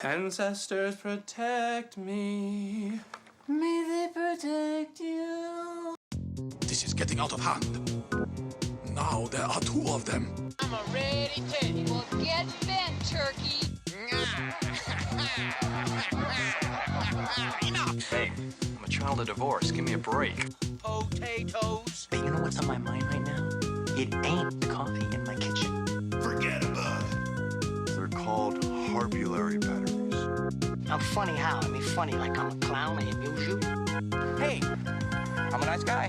Ancestors protect me. May they protect you. This is getting out of hand. Now there are two of them. I'm a ready teddy. Well, get bent, turkey. Enough! Hey, I'm a child of divorce. Give me a break. Potatoes. But you know what's on my mind right now? It ain't the coffee in my kitchen. Forget about it. They're called harpulary batteries. I'm funny how? I mean, funny like I'm a clown, I amuse you. Hey, I'm a nice guy.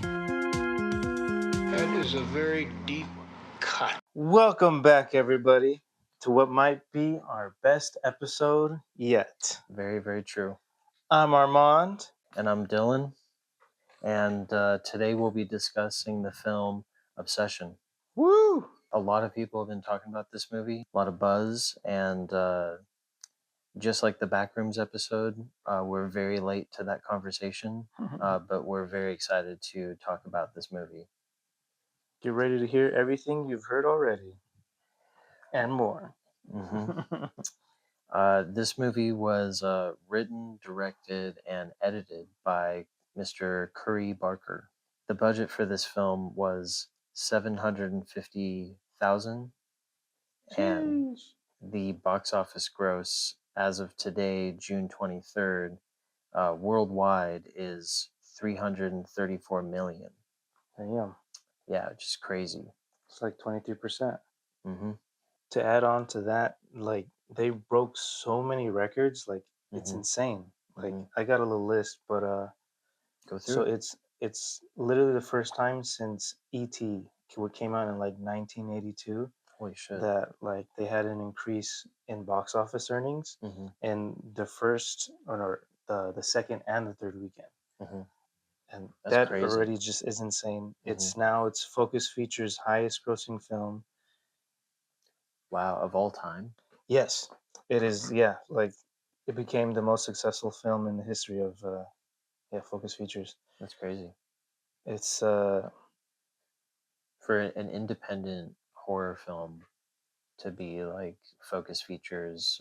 That is a very deep cut. Welcome back, everybody, to what might be our best episode yet. Very, very true. I'm Armand. And I'm Dylan. And today we'll be discussing the film Obsession. Woo! A lot of people have been talking about this movie, a lot of buzz, and just like the Backrooms episode, we're very late to that conversation, but we're very excited to talk about this movie. Get ready to hear everything you've heard already and more. This movie was written, directed, and edited by Mr. Curry Barker. The budget for this film was $750,000, and the box office gross as of today, June 23rd, worldwide is $334 million. Damn. Yeah, just crazy. It's like 23%. Mm-hmm. To add on to that, like, they broke so many records, like, it's Mhm. insane. Like, Mhm. I got a little list, but Go through so it. it's literally the first time since E.T., what came out in like 1982, Holy shit. that like they had an increase in box office earnings Mm-hmm. in the first or the second and the third weekend. Mm-hmm. And That's that crazy. already just is insane. Mhm. It's Focus Features' highest grossing film. Wow, of all time. Yes, it is. Yeah, like it became the most successful film in the history of Focus Features. That's crazy. It's For an independent horror film to be like Focus Features'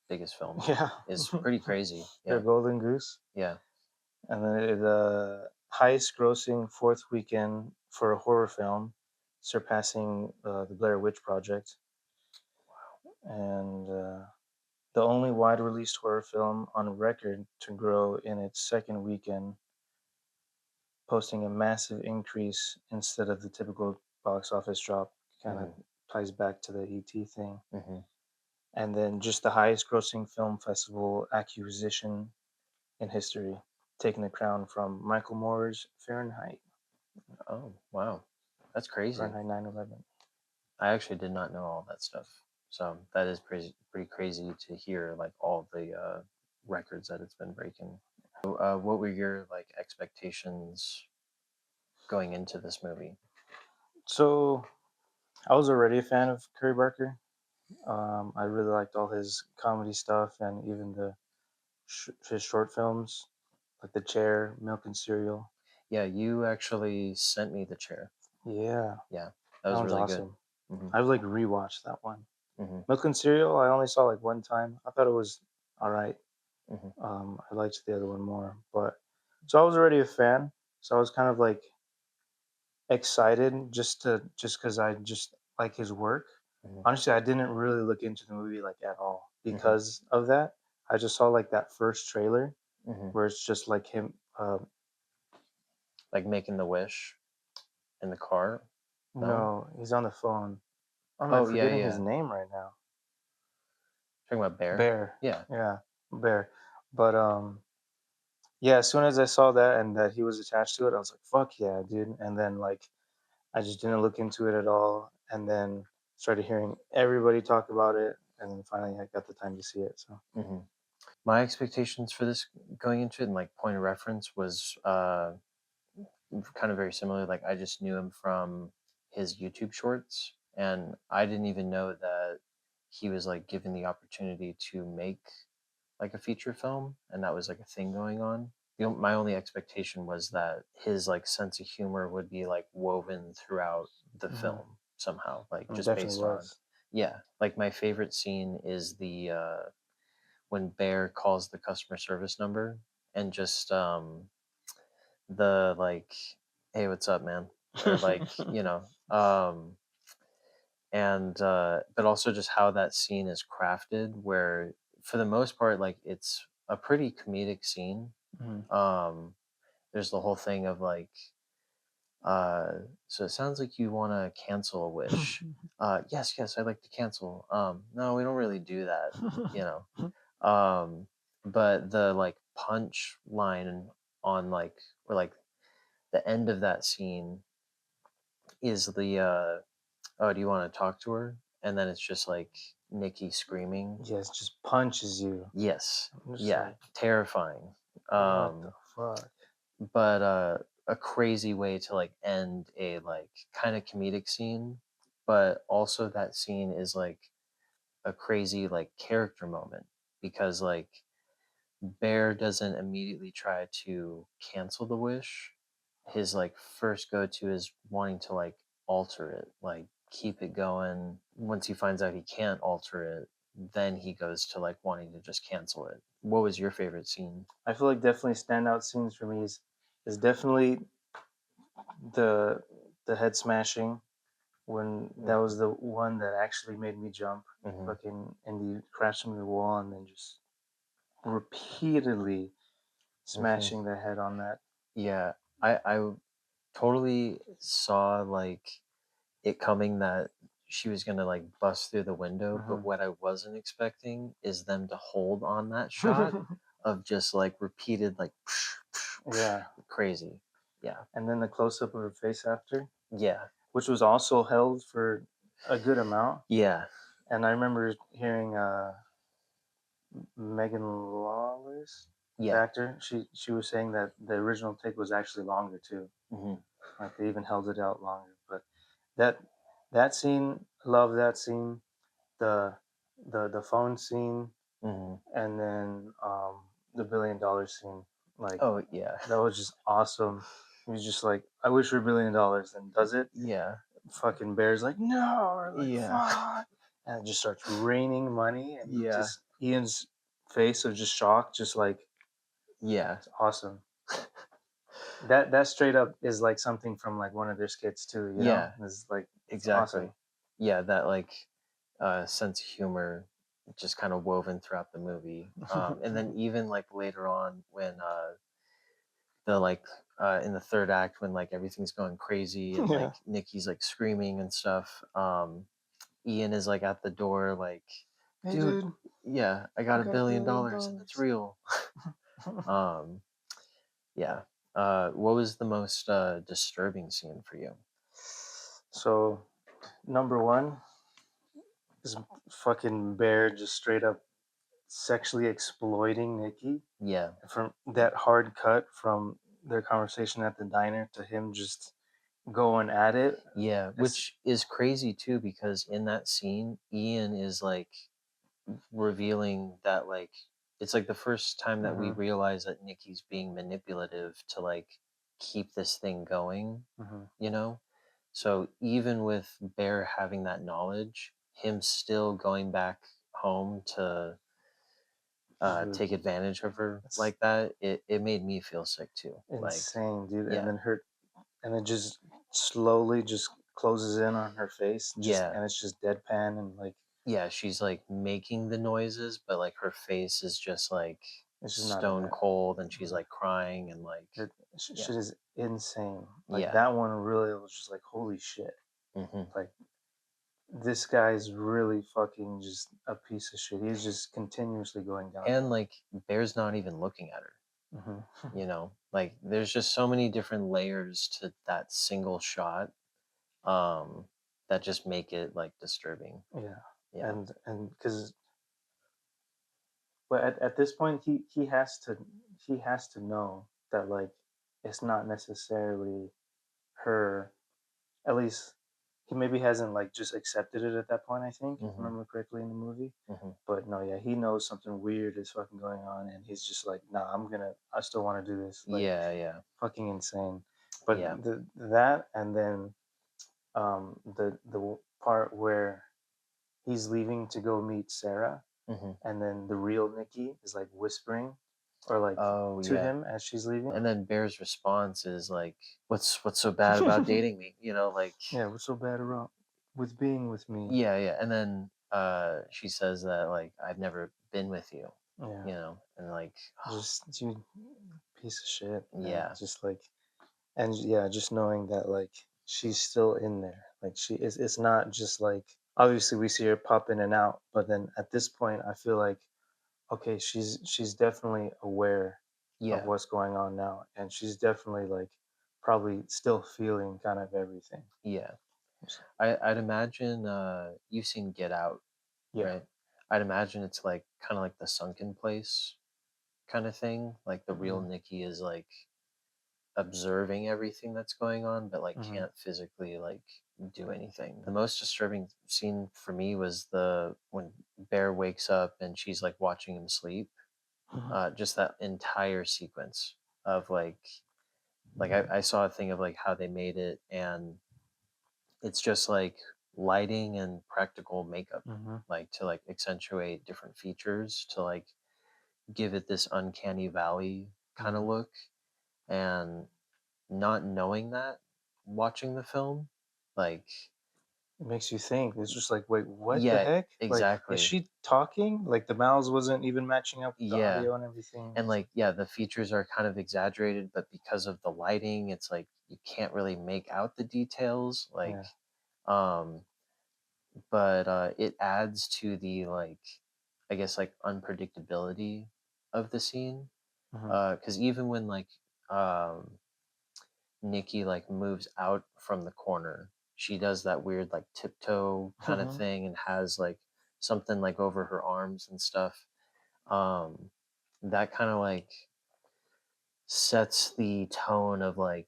biggest film yeah, is pretty crazy. Their Yeah. Golden Goose. Yeah. And then the highest grossing fourth weekend for a horror film, surpassing the Blair Witch Project. And the only wide released horror film on record to grow in its second weekend, posting a massive increase instead of the typical box office drop. Kind of ties back to the ET thing. Mm-hmm. And then just the highest grossing film festival acquisition in history, taking the crown from Michael Moore's Fahrenheit. Oh, wow. That's crazy. Fahrenheit 9/11. I actually did not know all that stuff. So that is pretty crazy to hear, like all the records that it's been breaking. So, what were your like expectations going into this movie? So I was already a fan of Curry Barker. I really liked all his comedy stuff and even his short films, like The Chair, Milk and Cereal. Yeah, you actually sent me The Chair. Yeah, Yeah, that was really awesome. good. Mm-hmm. I've like rewatched that one. Mm-hmm. Milk and Cereal, I only saw like one time. I thought it was all right. Mm-hmm. I liked the other one more, but so I was already a fan. So I was kind of like excited just because I just like his work. Mm-hmm. Honestly, I didn't really look into the movie like at all because of that. I just saw like that first trailer where it's just like him, like making the wish in the car. No, he's on the phone. I'm forgetting his name right now. Talking about Bear. Bear. Yeah. Bear. But yeah, as soon as I saw that and that he was attached to it, I was like, "Fuck yeah, dude!" And then like, I just didn't look into it at all, and then started hearing everybody talk about it, and then finally I got the time to see it. So my expectations for this going into it and like point of reference was kind of very similar. Like I just knew him from his YouTube shorts, and I didn't even know that he was like given the opportunity to make like a feature film, and that was like a thing going on. My only expectation was that his like sense of humor would be like woven throughout the film somehow, like it just definitely based was. on. Yeah, like my favorite scene is the when Bear calls the customer service number and just the like, hey, what's up, man? Or like, and but also just how that scene is crafted, where for the most part, like it's a pretty comedic scene. Mhm. There's the whole thing of like, uh, so it sounds like you want to cancel a wish. Yes, yes, I'd like to cancel. No, we don't really do that, you know. But the like punch line on like, or like the end of that scene is the oh, do you want to talk to her? And then it's just like Nikki screaming. Yes, just punches you. Yes. I'm just Yeah. like, Terrifying. what the Um, fuck? but a crazy way to like end a like kind of comedic scene, but also that scene is like a crazy like character moment because like Bear doesn't immediately try to cancel the wish. His like first go to is wanting to like alter it, like keep it going. Once he finds out he can't alter it, then he goes to like wanting to just cancel it. What was your favorite scene? I feel like definitely standout scenes for me is definitely the the head smashing when that Hmm. was the one that actually made me jump. Hmm. Fucking and you crash into the wall and then just repeatedly Hmm. smashing the head on that. Yeah, I totally saw like it coming that she was gonna like bust through the window, but Hmm. what I wasn't expecting is them to hold on that shot of just like repeated like Yeah, crazy. Yeah. and then the close up of her face after, Yeah. which was also held for a good amount. Yeah. And I remember hearing Megan Lawless, the Yeah. actor, she was saying that the original take was actually longer too. Hmm. Like they even held it out longer. But that that scene, love that scene. The the phone scene, Hmm. and then the $1 billion scene. Like Oh yeah. that was just awesome. He was just like, I wish for $1 billion, and does it. Yeah. Fucking Bear's like, no, or like, Yeah. fuck. And it just starts raining money, and Yeah. just Ian's face of just shock, just like, Yeah. it's awesome. That straight up is like something from like one of their skits too, you know? Yeah. It's like, it's awesome. Exactly. Yeah, that like sense of humor just kind of woven throughout the movie. And then even like later on when the like in the third act when like everything's going crazy and Yeah. like Nikki's like screaming and stuff, Ian is like at the door like, Hey, dude, dude, yeah, I I got a got a billion billion dollars and it's dollars. real. um yeah. What was the most disturbing scene for you? So, number one is fucking Bear just straight up sexually exploiting Nikki. Yeah. From that hard cut from their conversation at the diner to him just going at it. Yeah, It's which is crazy too because in that scene, Ian is like revealing that like it's like the first time that we mhm, realize that Nikki's being manipulative to like keep this thing going, mhm. you know? So even with Bear having that knowledge, him still going back home to Dude, take advantage of her it's like that, it made me feel sick too. Like, insane, dude. And yeah, then it just slowly just closes in on her face, just yeah, and it's just deadpan and like yeah, she's like making the noises, but like her face is just like it's just not in stone it. cold and she's Mhm. like crying and like, It yeah, shit is insane. Like yeah. that one really was just like holy shit. Hmm. Like this guy's really fucking just a piece of shit. He's just continuously going And downhill. like Bear's not even looking at her, Hmm. like there's just so many different layers to that single shot um that just make it like disturbing. Yeah, Yeah. and because but at this point he has to know that like it's not necessarily her. At least he maybe hasn't like just accepted it at that point. I think if I Hmm. remember correctly in the movie. Hmm. But no, yeah, he knows something weird is fucking going on, and he's just like, nah, I still want to do this. Like Yeah, yeah, fucking insane. But yeah. that and then the part where he's leaving to go meet Sarah, Hmm. and then the real Nikki is like whispering or like Oh to yeah. him as she's leaving. And then Bear's response is like, "What's so bad about dating me?" You know, like, Yeah, what's so bad about with being with me? yeah, yeah. And then she says that like, "I've never been with you," Yeah, you know, and like, just you piece of shit, man. yeah, Just like, and yeah, just knowing that like she's still in there. Like she is. It's not just like obviously we see her pop in and out, but then at this point, I feel like okay, she's definitely aware of yeah, what's going on now, and she's definitely like probably still feeling kind of everything. yeah. So, I'd imagine you've seen Get Out, yeah. right? I'd imagine it's like kind of like the sunken place kind of thing. Like the real Hmm. Nikki is like observing everything that's going on, but like Hmm. can't physically like do anything. The most disturbing scene for me was the when Bear wakes up and she's like watching him sleep. Hmm. Just that entire sequence of like I saw a thing of like how they made it, and it's just like lighting and practical makeup, Hmm. like to like accentuate different features to like give it this uncanny valley kind of Hmm. look. And not knowing that watching the film, like, It makes you think. It's just like, wait, what the yeah, heck? Like, is exactly. she talking? Like the mouths wasn't even matching up with the Yeah. audio and everything. And It's like, yeah, the features are kind of exaggerated, but because of the lighting, it's like you can't really make out the details. Like, yeah. um, but it adds to the like, I guess like unpredictability of the scene. Hmm. Because even when like um Nikki like moves out from the corner, she does that weird like tiptoe kind of Hmm. thing and has like something like over her arms and stuff. Um, that kind of like sets the tone of like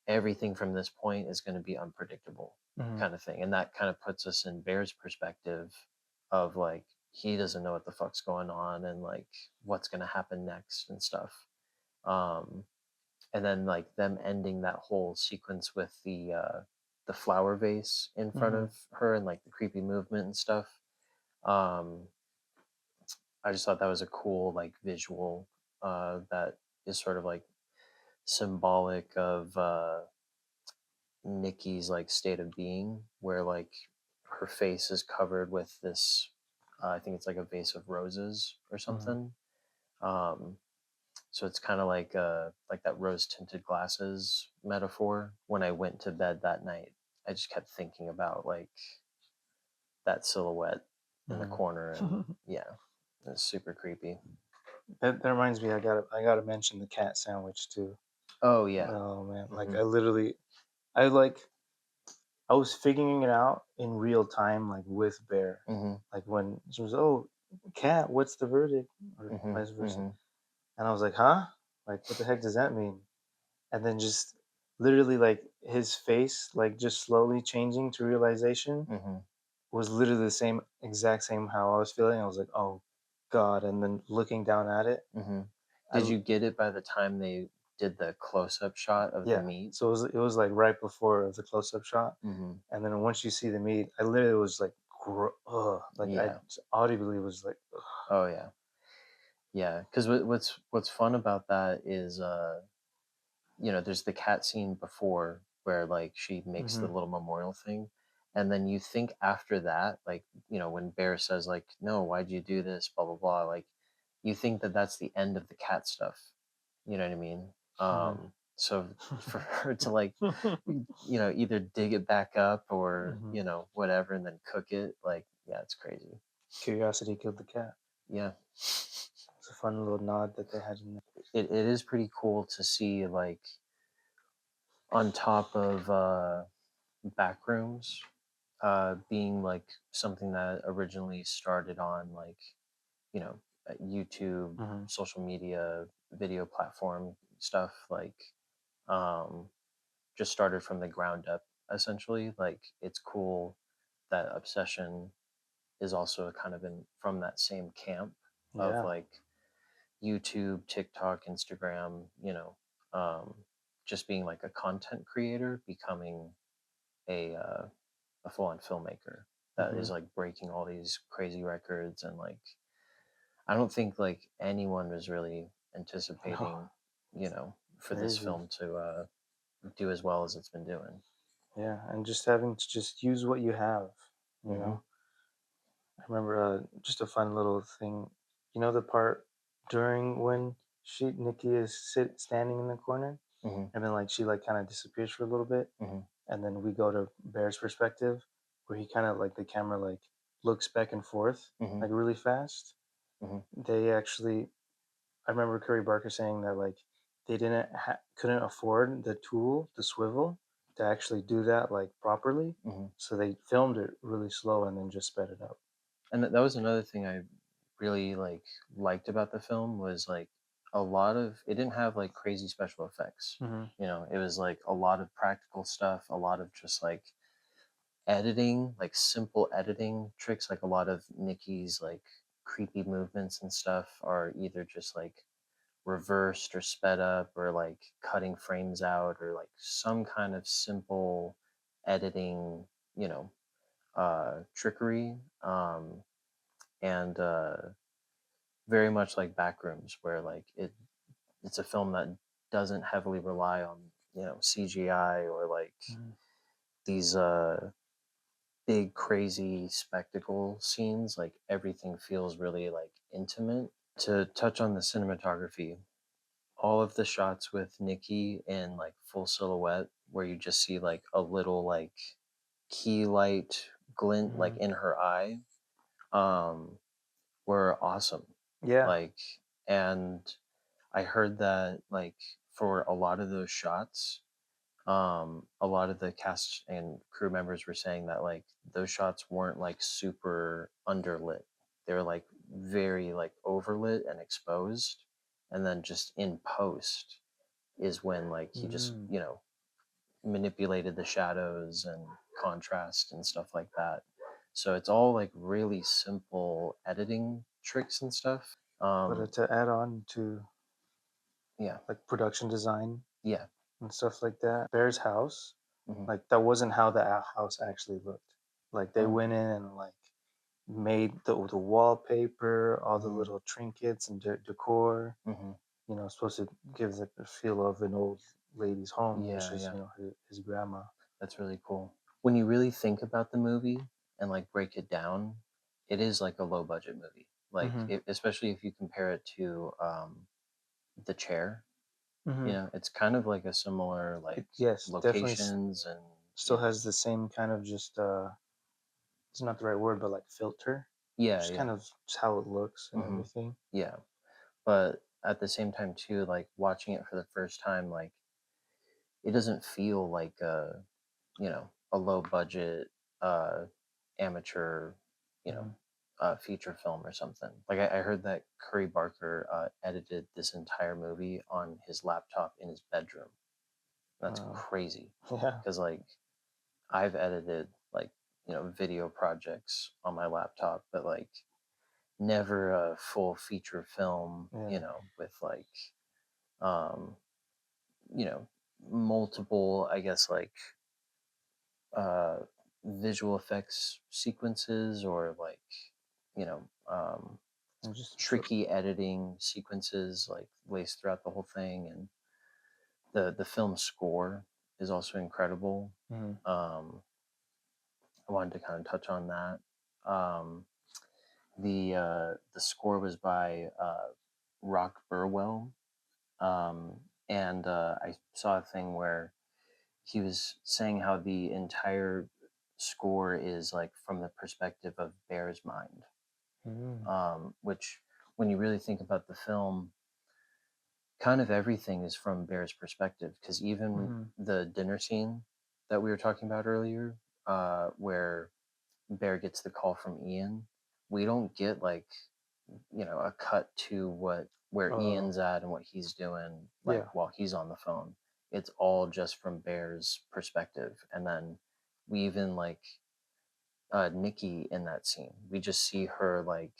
everything from this point is going to be unpredictable Hmm. kind of thing. And that kind of puts us in Bear's perspective of like he doesn't know what the fuck's going on and like what's going to happen next and stuff. Um, and then like them ending that whole sequence with the flower vase in front Hmm. of her and like the creepy movement and stuff. um I just thought that was a cool like visual that is sort of like symbolic of Nikki's like state of being, where like her face is covered with this I think it's like a vase of roses or Hmm. something. um So it's kind of like that rose tinted glasses metaphor. When I went to bed that night, I just kept thinking about like that silhouette in the corner, and Hmm. yeah, it's super creepy. That reminds me, I gotta mention the cat sandwich too. Oh yeah. Oh man, like Hmm. I like I was figuring it out in real time, like with Bear, Hmm. like when she was, oh, cat, what's the verdict, or Hmm. vice versa, Hmm. and I was like, huh, like what the heck does that mean? And then just literally like his face, like just slowly changing to realization Hmm. was literally the same exact same how I was feeling. I was like, oh God, and then looking down at it, Hmm. I Did you get it by the time they did the close up shot of the yeah, meat? so it was like right before the close up shot. Hmm. And then once you see the meat, I literally was like, like I Yeah. audibly was like, Oh yeah. Yeah. Because what's fun about that is there's the cat scene before where like she makes the mm-hmm, little memorial thing, and then you think after that, like when Bear says like, "No, why'd you do this?" Blah blah blah. Like, you think that that's the end of the cat stuff. You know what I mean? So for her to like, either dig it back up or mm-hmm. whatever, and then cook it, like, yeah, it's crazy. Curiosity killed the cat. Yeah, It's a fun little nod that they had in there. it is pretty cool to see like on top of Backrooms being like something that originally started on like YouTube, Mm-hmm. social media, video platform stuff, like um, just started from the ground up essentially. Like it's cool that Obsession is also kind of in from that same camp of Yeah. like YouTube, TikTok, Instagram, um, just being like a content creator, becoming a full on filmmaker that Mm-hmm. is like breaking all these crazy records and like I don't think like anyone was really No, anticipating, for this crazy. film to do as well as it's been doing. Yeah, and just having to just use what you have, you Hmm. know. I remember just a fun little thing. You know the part during when Nikki is standing in the corner, Hmm. and then like she like kind of disappears for a little bit, Hmm. and then we go to Bear's perspective, where he kind of like the camera like looks back and forth Hmm. like really fast. Hmm. They actually, I remember Curry Barker saying that like they couldn't afford the tool, the swivel, to actually do that like properly, Hmm. so they filmed it really slow and then just sped it up. And that was another thing I really liked about the film was like a lot of it didn't have like crazy special effects. Hmm. It was like a lot of practical stuff, a lot of just like editing, like simple editing tricks. Like a lot of Nikki's like creepy movements and stuff are either just like reversed or sped up or like cutting frames out or like some kind of simple editing, you know, trickery. And very much like Backrooms, where like it's a film that doesn't heavily rely on CGI or like Hmm. these big crazy spectacle scenes. Like everything feels really like intimate. To touch on the cinematography, all of the shots with Nikki in like full silhouette, where you just see like a little like key light glint like Hmm. in her eye, um, were awesome. Yeah, Like, and I heard that like for a lot of those shots, a lot of the cast and crew members were saying that like those shots weren't like super underlit. They were like very like overlit and exposed. And then just in post is when like he just, mm. manipulated the shadows and contrast and stuff like that. So it's all like really simple editing tricks and stuff. But Um, to add on to yeah, like production design yeah. and stuff like that, Bear's house, Hmm. like that wasn't how the house actually looked. Like they Oh. went in and like made the wallpaper, all the Hmm. little trinkets and decor. Hmm. Supposed to give the feel of an old lady's home, which Yeah, is yeah. his grandma. That's really cool. When you really think about the movie and like break it down, it is like a low budget movie. Like, Hmm. especially if you compare it to The Chair, Hmm. it's kind of like a similar like It, yes, definitely locations and still has the same kind of just it's not the right word, but like filter, yeah, just yeah. kind of just how it looks and Hmm. everything. Yeah. But at the same time too, like watching it for the first time, like it doesn't feel like a low budget uh amateur, you know, Hmm. feature film or something. Like I heard that Curry Barker edited this entire movie on his laptop in his bedroom. That's Wow. crazy Yeah. because like I've edited like video projects on my laptop, but like never a full feature film, Yeah. with like um, you know multiple, I guess, like uh, visual effects sequences or like you know um, And just tricky editing sequences like laced throughout the whole thing, and the film score is also incredible. mhm. um, I wanted to kind of touch on that. um, the score was by Rock Burwell, um, and I saw a thing where he was saying how the entire score is like from the perspective of Bear's mind, Mm. which when you really think about the film, kind of everything is from Bear's perspective. Because even Mhm. the dinner scene that we were talking about earlier, where Bear gets the call from Ian, we don't get like a cut to where Oh, Ian's at and what he's doing like yeah. while he's on the phone. It's all just from Bear's perspective, and then we even like Nikki in that scene. We just see her like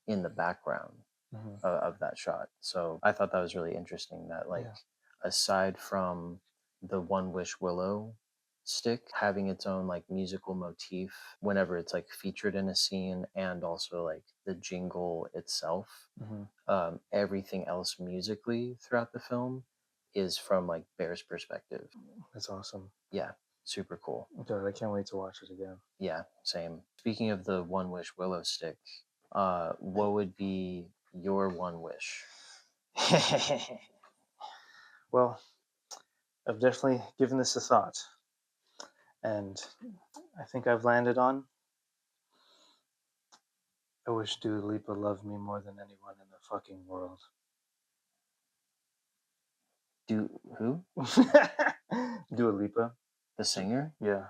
in the background Mhm. of that shot. So I thought that was really interesting. That like Yeah. aside from the One Wish Willow, stick having its own like musical motif whenever it's like featured in a scene, and also like the jingle itself. Hmm. Everything else musically throughout the film is from like Bear's perspective. That's awesome. Yeah, super cool. God, I can't wait to watch it again. Yeah, same. Speaking of the One Wish Willow stick, what would be your one wish? Well, I've definitely given this a thought, and I think I've landed on. I wish Dua Lipa loved me more than anyone in the fucking world. Do who? Dua Lipa. The singer? Yeah.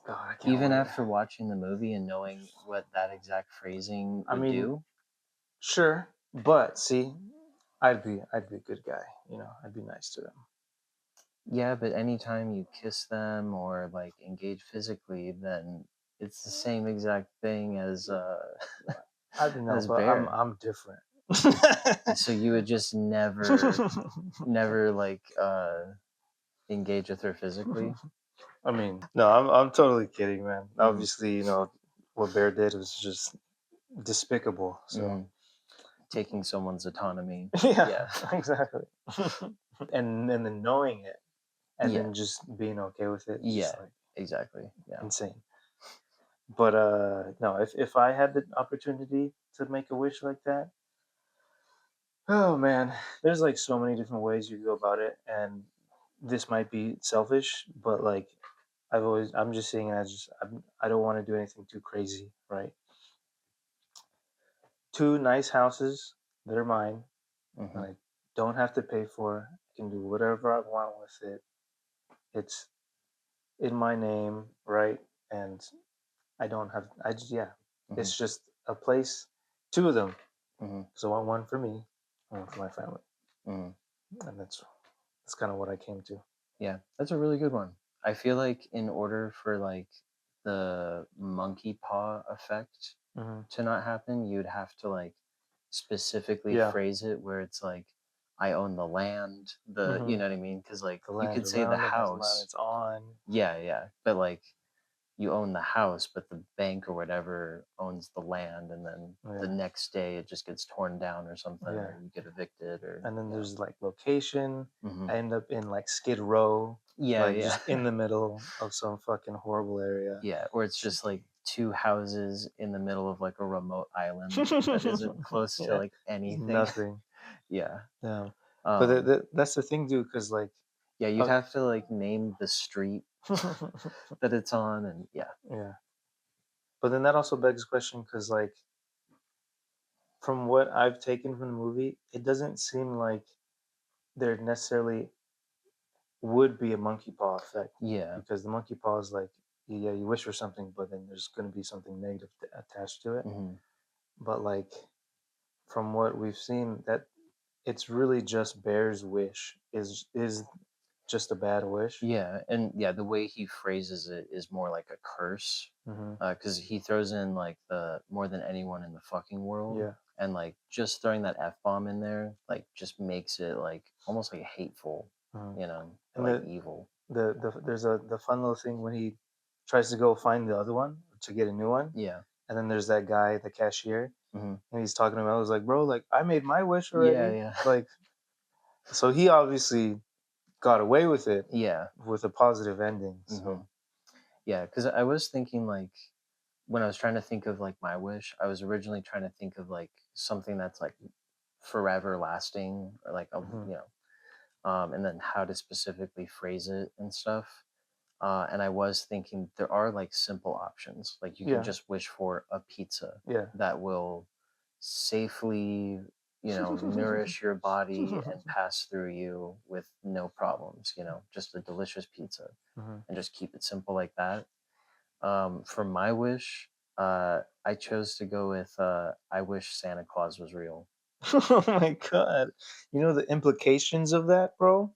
God, I can't Even wait. after watching the movie and knowing what that exact phrasing I would mean, do? sure, but see, I'd be a good guy. You know, I'd be nice to him. Yeah, but anytime you kiss them or like engage physically, then it's the same exact thing as I don't know, as but I'm Bear. I'm different. So you would just never like engage with her physically. I mean, no, I'm totally kidding, man. Hmm. Obviously, you know what Bear did was just despicable. So Hmm. Taking someone's autonomy. yeah, Yeah. exactly. And then knowing it, and Yeah. then just being okay with it, Yeah. just like Exactly. Yeah. insane. But no, if I had the opportunity to make a wish like that, oh man, there's like so many different ways you go about it, and this might be selfish, but like I'm just saying, I don't want to do anything too crazy, right? Two nice houses that are mine, Hmm. and I don't have to pay for. I can do whatever I want with it. It's in my name, right? And I don't have. I just yeah, Hmm. it's just a place. Two of them. Hmm. So I want one for me, one for my family, Hmm. and that's kind of what I came to. Yeah, that's a really good one. I feel like in order for like the monkey paw effect Hmm. to not happen, you'd have to like specifically Yeah. phrase it where it's like, I own the land, the, you Hmm. know what I mean? Because like The you land could say the around it has the land house, it's on. yeah, yeah, but like you own the house, but the bank or whatever owns the land, and then the Yeah. next day it just gets torn down or something, Yeah. or you get evicted, or And then yeah. there's like location. Hmm. I end up in like Skid Row, Yeah, like yeah. just in the middle of some fucking horrible area. Yeah, or it's just like two houses in the middle of like a remote island that isn't close to Yeah, like there's anything. nothing. Yeah. Yeah, but Um, that's the thing, dude. Because like, yeah, you'd uh, have to like name the street that it's on, and yeah. yeah. But then that also begs the question, because like, from what I've taken from the movie, it doesn't seem like there necessarily would be a monkey paw effect, Yeah. because the monkey paw is like, yeah, you wish for something, but then there's going to be something negative attached to it. Hmm. But like, from what we've seen, that it's really just Bear's wish is just a bad wish. Yeah, and yeah, the way he phrases it is more like a curse, Hmm. because he throws in like the more than anyone in the fucking world, Yeah, and like just throwing that F bomb in there, like just makes it like almost like hateful, hmm. or And like evil. there's the fun little thing when he tries to go find the other one to get a new one, Yeah. and then there's that guy, the cashier, Hmm. and he's talking about. I was like, bro, like I made my wish Yeah, already. yeah. Like, so he obviously got away with it Yeah. with a positive ending. Hmm. So Yeah, because I was thinking like when I was trying to think of like my wish, I was originally trying to think of like something that's like forever lasting, or like a mhm. and then how to specifically phrase it and stuff. And I was thinking there are like simple options, like you can Yeah, just wish for a pizza yeah. that will safely, nourish your body and pass through you with no problems. Just a delicious pizza, Mhm. and just keep it simple like that. For my wish, I chose to go with I wish Santa Claus was real. Oh my god. You know the implications of that, bro?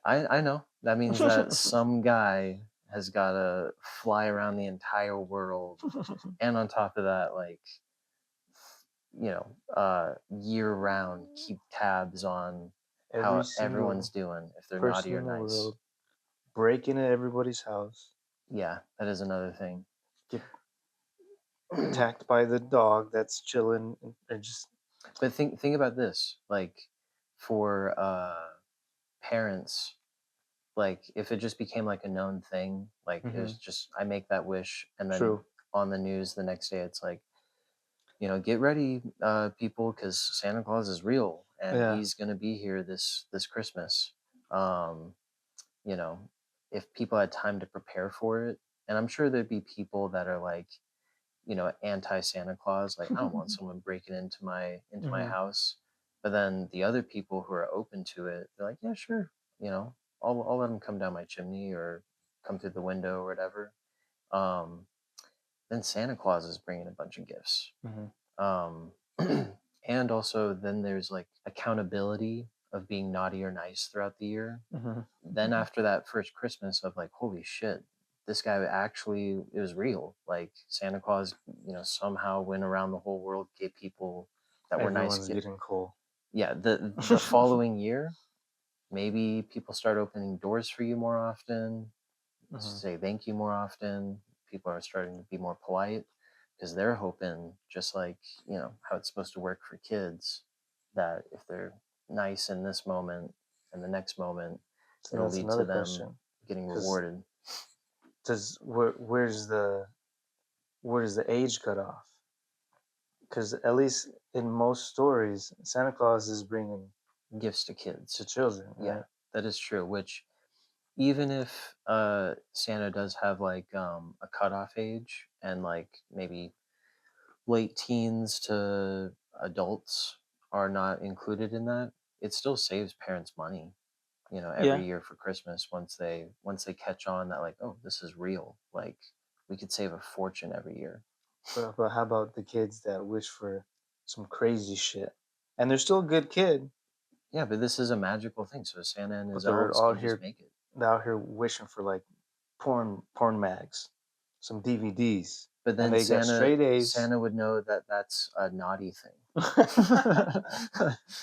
I know that means that some guy has got to fly around the entire world, and on top of that, like year round, keep tabs on Every how everyone's single doing, if they're naughty person or in the nice. world break into everybody's house, Yeah, that is another thing. get attacked by the dog that's chilling, and just But think about this, like for parents, like if it just became like a known thing, like it was just I make that wish, and then true. on the news the next day it's like, get ready, people, because Santa Claus is real and Yeah. he's gonna be here this Christmas. Um, you know, if people had time to prepare for it, and I'm sure there'd be people that are like, anti Santa Claus, like I don't want someone breaking into my house. But then the other people who are open to it, they're like, yeah, sure, I'll let them come down my chimney or come through the window or whatever. Um, then Santa Claus is bringing a bunch of gifts. Mhm. Um, and also then there's like accountability of being naughty or nice throughout the year. Then after that first Christmas of like, holy shit, this guy actually it was real. Like Santa Claus, somehow went around the whole world, gave people that were nice. Everyone's getting coal. Yeah, the following year, maybe people start opening doors for you more often, say thank you more often. People are starting to be more polite because they're hoping, just like how it's supposed to work for kids, that if they're nice in this moment and the next moment, So it'll that's lead to another them question. getting Because rewarded. where's the age cut off? Because at least in most stories, Santa Claus is bringing Gifts to kids. to children, Yeah, right? that is true. Which even if Santa does have like a cutoff age and like maybe late teens to adults are not included in that, it still saves parents money, Yeah. every year for Christmas once they catch on that like, oh, this is real. Like we could save a fortune every year. But how about the kids that wish for some crazy shit, and they're still a good kid, Yeah, but this is a magical thing. So Santa and but his they're elves all can just here, make it. they're out here wishing for like porn mags, some DVDs, But and then they got Santa straight A's. Santa would know that that's a naughty thing.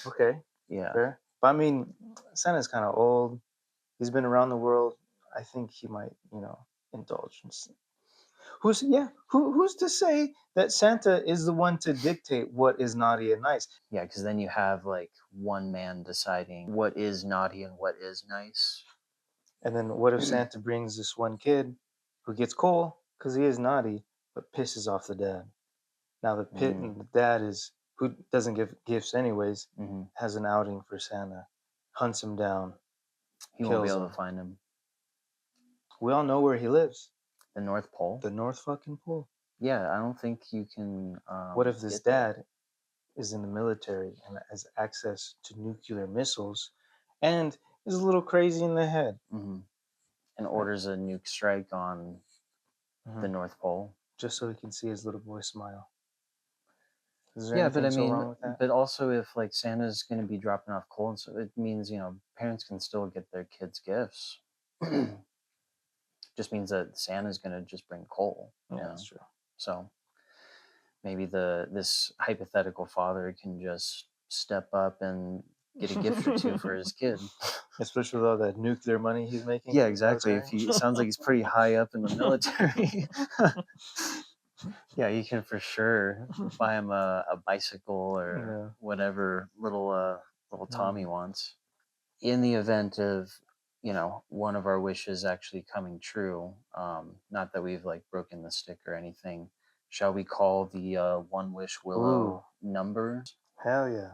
Okay, Yeah. fair. But I mean, Santa's kind of old. He's been around the world. I think he might, indulge in. Who's to say that Santa is the one to dictate what is naughty and nice? Yeah, because then you have like one man deciding what is naughty and what is nice. And then what if Santa brings this one kid who gets coal because he is naughty, but pisses off the dad? Now the dad is who doesn't give gifts anyways, Mm-hmm. has an outing for Santa, hunts him down, He won't be kills able him. to find him. We all know where he lives, The North Pole. the North fucking Pole. Yeah, I don't think you can. What if this get there. dad is in the military and has access to nuclear missiles, and is a little crazy in the head? Mm-hmm. And orders a nuke strike on the North Pole. Just so he can see his little boy smile. Is there Yeah, but anything I so mean, wrong with that? but also if like Santa's going to be dropping off coal, and so it means parents can still get their kids gifts. Just means that Santa's going to just bring coal. Yeah, that's true. So maybe this hypothetical father can just step up and get a gift or two for his kid. Especially with all that nuclear money he's making. Yeah, in the exactly. military. If he it sounds like he's pretty high up in the military. Yeah, you can for sure buy him a bicycle or Yeah. whatever little Tommy Mm. wants. In the event of one of our wishes actually coming true, not that we've like broken the stick or anything, shall we call the one wish Ooh, willow number? hell yeah.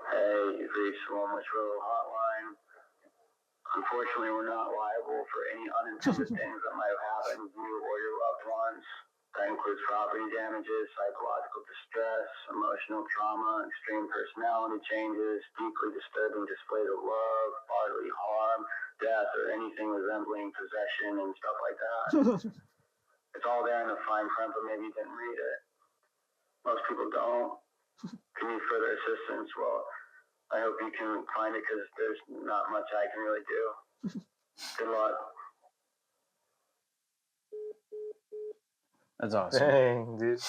Hey, you've reached the One Wish Willow hotline. Unfortunately, we're not liable for any unintended things that might have happened to you or your loved ones. That includes property damages, psychological distress, emotional trauma, extreme personality changes, deeply disturbing displays of love, bodily harm, death, or anything resembling possession and stuff like that. It's all there in the fine print, but maybe you didn't read it. Most people don't. If you need further assistance, well, I hope you can find it because there's not much I can really do. Good luck. That's awesome. Dang, dude.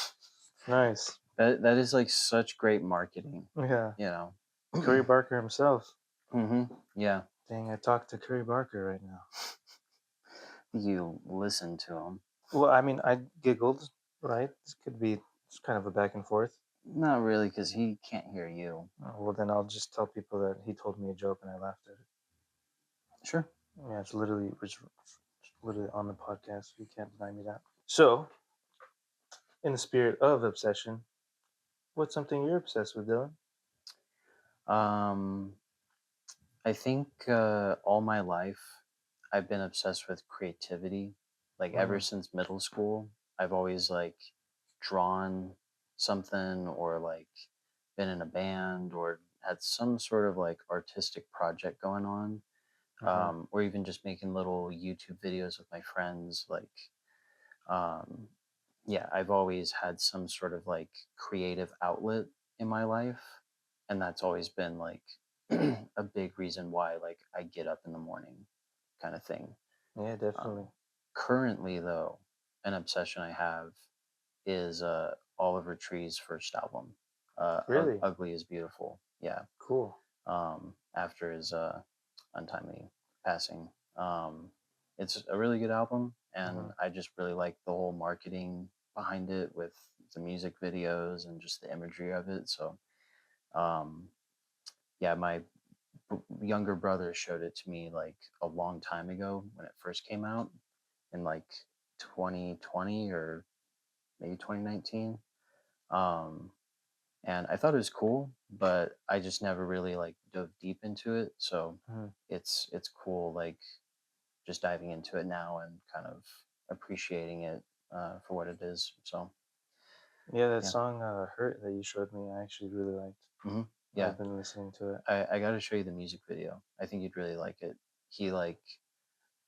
Nice. That is like such great marketing, Yeah. you know. Curry Barker himself. Yeah, Dang, I talked to Curry Barker right now. you listen to him. Well, I mean, I giggled, right? This could be it's kind of a back and forth. Not really, because he can't hear you. Well, then I'll just tell people that he told me a joke and I laughed at it. Sure. Yeah, it's literally on the podcast. You can't deny me that. So, in the spirit of obsession, what's something you're obsessed with, Dylan? Um, I think all my life I've been obsessed with creativity. Like ever Mm, since middle school, I've always like drawn something or like been in a band or had some sort of like artistic project going on. mm-hmm. Or even just making little YouTube videos with my friends. Like, um, yeah, I've always had some sort of like creative outlet in my life. And that's always been like a big reason why like I get up in the morning kind of thing. Yeah, Um, definitely. Currently, though, an obsession I have is Oliver Tree's first album, Really Ugly is Beautiful. Yeah, cool. after his untimely passing. It's a really good album, and Hmm. I just really like the whole marketing behind it with the music videos and just the imagery of it. So, um, yeah, my younger brother showed it to me like a long time ago when it first came out in like 2020 or maybe 2019. Um, and I thought it was cool, but I just never really like dove deep into it. So Hmm. it's cool like just diving into it now and kind of appreciating it for what it is. So Yeah, that yeah, song "Hurt" that you showed me, I actually really liked. hmm yeah. I've been listening to it. I got to show you the music video. I think you'd really like it. He like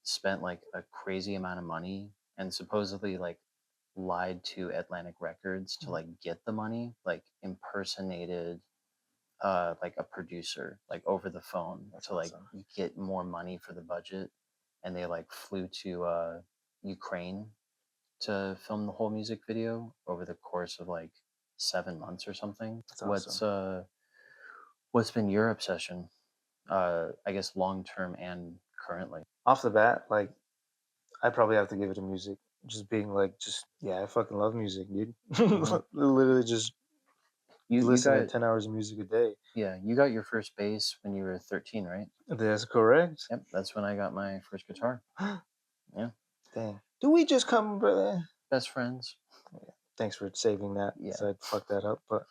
spent like a crazy amount of money and supposedly like lied to Atlantic Records to Mhm. like get the money, like impersonated like a producer like over the phone That's to like awesome. get more money for the budget, and they like flew to Ukraine to film the whole music video over the course of like 7 months or something. That's awesome. What's been your obsession, I guess long term and currently? Off the bat, like I probably have to give it to music. Just being like, just yeah, I fucking love music, dude. Hmm Literally, just you listen to got 10 hours of music a day. yeah, you got your first bass when you were 13, right? That's correct. Yep, that's when I got my first guitar. Yeah, Dang. Do we just come, brother? best friends. Yeah. Thanks for saving that because Yeah, I'd fuck that up. But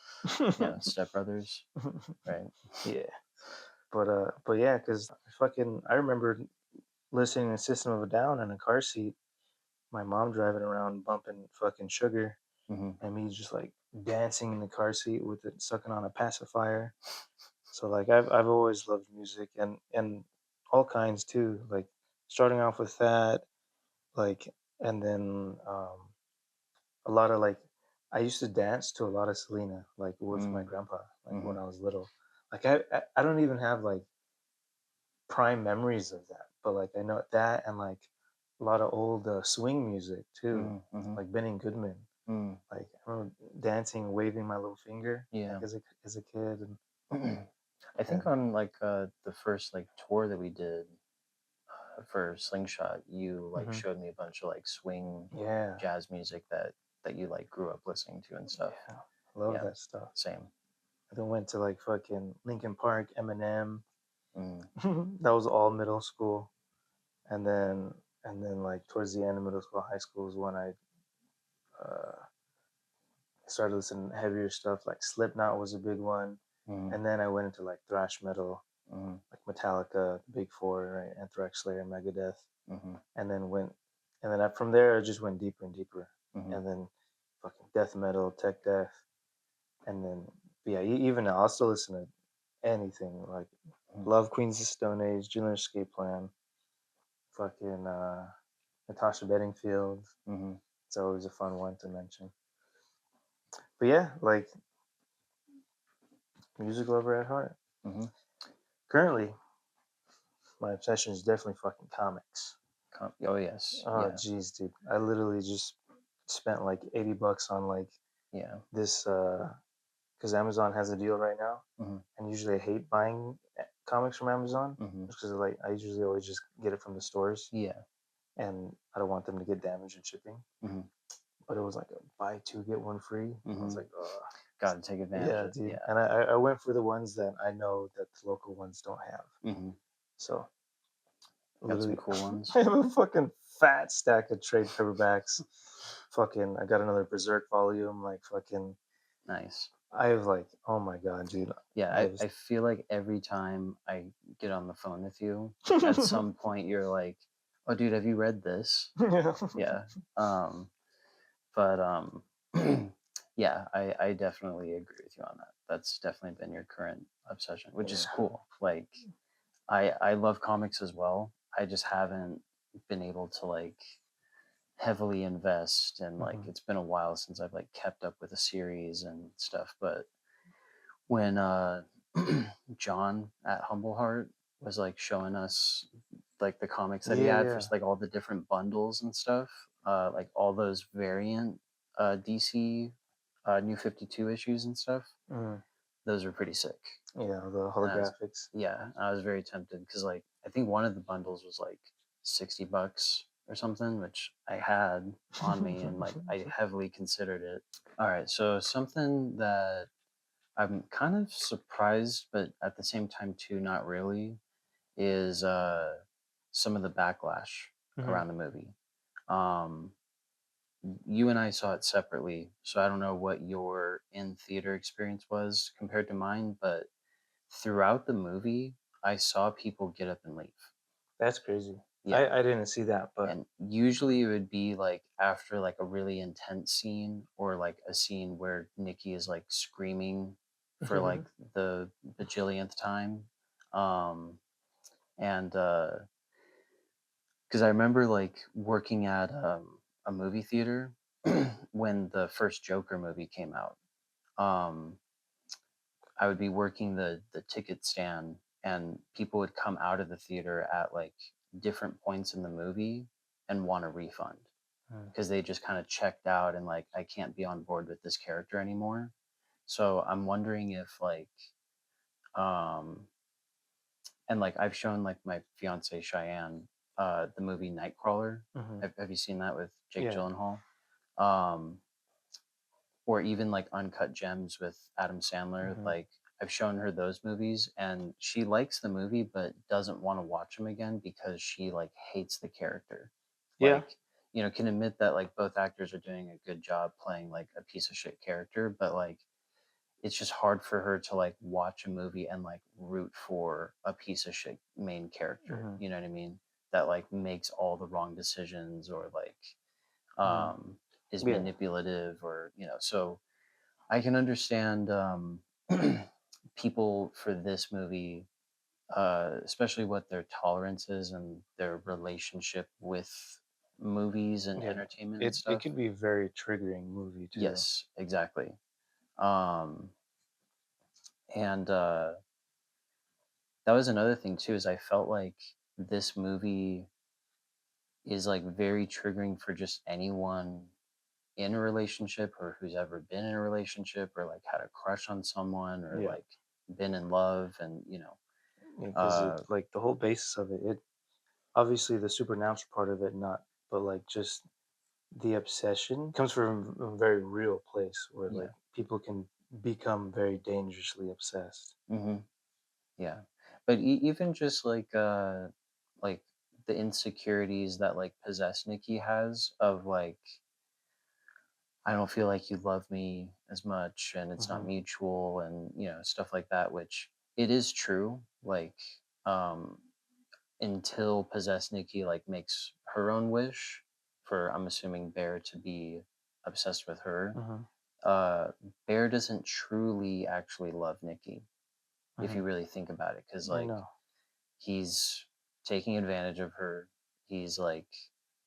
yeah, stepbrothers, right? yeah, but yeah, because I remember listening to System of a Down in a car seat. My mom driving around bumping fucking Sugar, Hmm and me just like dancing in the car seat with it sucking on a pacifier. So like I've always loved music and all kinds too. Like starting off with that, like and then a lot of like I used to dance to a lot of Selena, like with my mm grandpa, like when hmm I was little. Like I don't even have like prime memories of that, but like I know that and like a lot of old swing music too, mm-hmm. like Benny Goodman. Mm, Like I remember dancing, waving my little finger, like yeah. as a kid, I think and on like the first like tour that we did for Slingshot, you like mhm. showed me a bunch of like swing Yeah, jazz music that you like grew up listening to and stuff. yeah, love Yeah, that stuff. same. I then went to like fucking Linkin Park, Eminem. Mm, That was all middle school, and then like towards the end of middle school, high school was when I uh, started listening to heavier stuff. Like Slipknot was a big one, mm, and then I went into like thrash metal, mm, like Metallica, the Big Four, right? Anthrax, Slayer, Megadeth, mm-hmm, and then from there I just went deeper and deeper, mm-hmm, and then fucking death metal, tech death, and then yeah, even now I'll still listen to anything. Like love Queens of Stone Age, Junior Escape Plan, fucking Natasha Bedingfield. mm-hmm, It's always a fun one to mention. But yeah, like music lover at heart. mm-hmm. Currently, my obsession is definitely fucking comics. Oh yes, Oh yeah. geez, dude, I literally just spent like $80 on like Yeah. this because Amazon has a deal right now, Hmm. and usually I hate buying comics from Amazon Hmm. just because like I usually always just get it from the stores, Yeah. and I don't want them to get damaged in shipping. Hmm. But it was like a buy two get one free. I was Hmm. like, oh, Got to take advantage yeah, of. dude. Yeah. And I went for the ones that I know that the local ones don't have. Hmm. So Got some literally, cool ones. I have a fucking fat stack of trade paperbacks. Fucking, I got another Berserk volume. Like fucking, Nice. I have like, oh my god, dude. Yeah, I have. I feel like every time I get on the phone with you, at some point you're like, "Oh, dude, have you read this?" Yeah. Yeah. Um, but yeah, I definitely agree with you on that. That's definitely been your current obsession, which is Yeah. cool. Like, I love comics as well. I just haven't been able to like heavily invest, and like Hmm. it's been a while since I've like kept up with a series and stuff. But when John at Humble Heart was like showing us like the comics that he Yeah, had for yeah. like all the different bundles and stuff, like all those variant DC New 52 issues and stuff, Mm. those are pretty sick. Yeah, the And I was, holographics. yeah, I was very tempted because like I think one of the bundles was like $60 or something, which I had on me and like I heavily considered it. All right, so something that I'm kind of surprised, but at the same time too, not really, is some of the backlash Hmm. around the movie. Um, you and I saw it separately, so I don't know what your in theater experience was compared to mine, but throughout the movie, I saw people get up and leave. That's crazy. Yeah. I didn't see that, but And usually it would be like after like a really intense scene or like a scene where Nikki is like screaming for like the bajillionth time. Um, and because I remember like working at a movie theater when the first Joker movie came out. Um, I would be working the ticket stand, and people would come out of the theater at like different points in the movie and want a refund Mm. because they just kind of checked out and like I can't be on board with this character anymore. So I'm wondering if like um and like I've shown like my fiance Cheyenne the movie Nightcrawler. Hmm. Have you seen that with Jake Yeah. Gyllenhaal? Um or even like Uncut Gems with Adam Sandler. Hmm. Like I've shown her those movies and she likes the movie but doesn't want to watch them again because she like hates the character. Yeah. Like, you know, can admit that like both actors are doing a good job playing like a piece of shit character, but like it's just hard for her to like watch a movie and like root for a piece of shit main character. Hmm. You know what I mean? That like makes all the wrong decisions or like Hmm. um is Yeah. manipulative or you know, so I can understand people for this movie, especially what their tolerance is and their relationship with movies and Yeah. entertainment and It stuff. could be a very triggering movie too. Yes, exactly. Um, and that was another thing too, is I felt like this movie is like very triggering for just anyone in a relationship or who's ever been in a relationship or like had a crush on someone or Yeah. like been in love and you know Because it like the whole basis of it, obviously the supernatural part of it not, but like just the obsession comes from a very real place where like yeah. people can become very dangerously obsessed. Hmm. Yeah, but even just like the insecurities that like possess Nikki has of like I don't feel like you love me as much and it's not Hmm. mutual and you know stuff like that, which it is true. Like um until possessed Nikki like makes her own wish for I'm assuming Bear to be obsessed with her. Hmm. Uh Bear doesn't truly actually love Nikki if Hmm. you really think about it, because I like know. he's taking advantage of her. He's like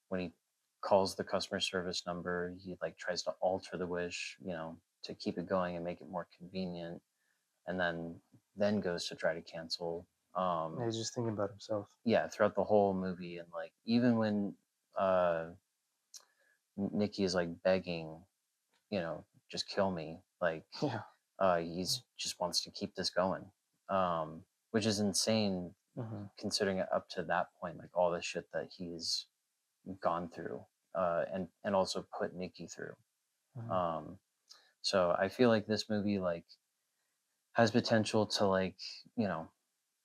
when he calls the customer service number, he like tries to alter the wish, you know, to keep it going and make it more convenient, and then goes to try to cancel. He's just thinking about himself. Yeah, throughout the whole movie, and like even when uh Nikki is like begging, you know, just kill me. Like, Yeah. he's just wants to keep this going, which is insane Hmm. considering it up to that point, like all the shit that he's gone through, and also put Nikki through. Hmm. Um, so I feel like this movie like has potential to like, you know,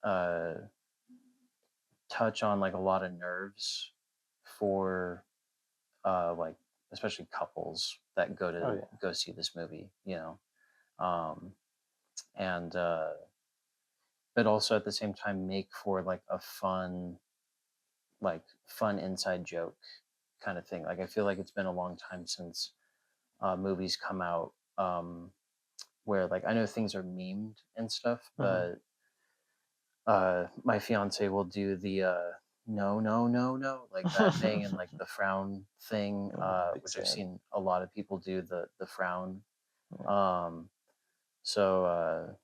uh, touch on like a lot of nerves for like especially couples that Oh yeah. go see this movie, you know. And but also at the same time make for like a fun inside joke kind of thing. Like I feel like it's been a long time since movies come out where like I know things are memed and stuff, Hmm. but my fiance will do the no no no no like that thing and like the frown thing, Yeah, big which I've sad. seen a lot of people do the frown. Yeah. um so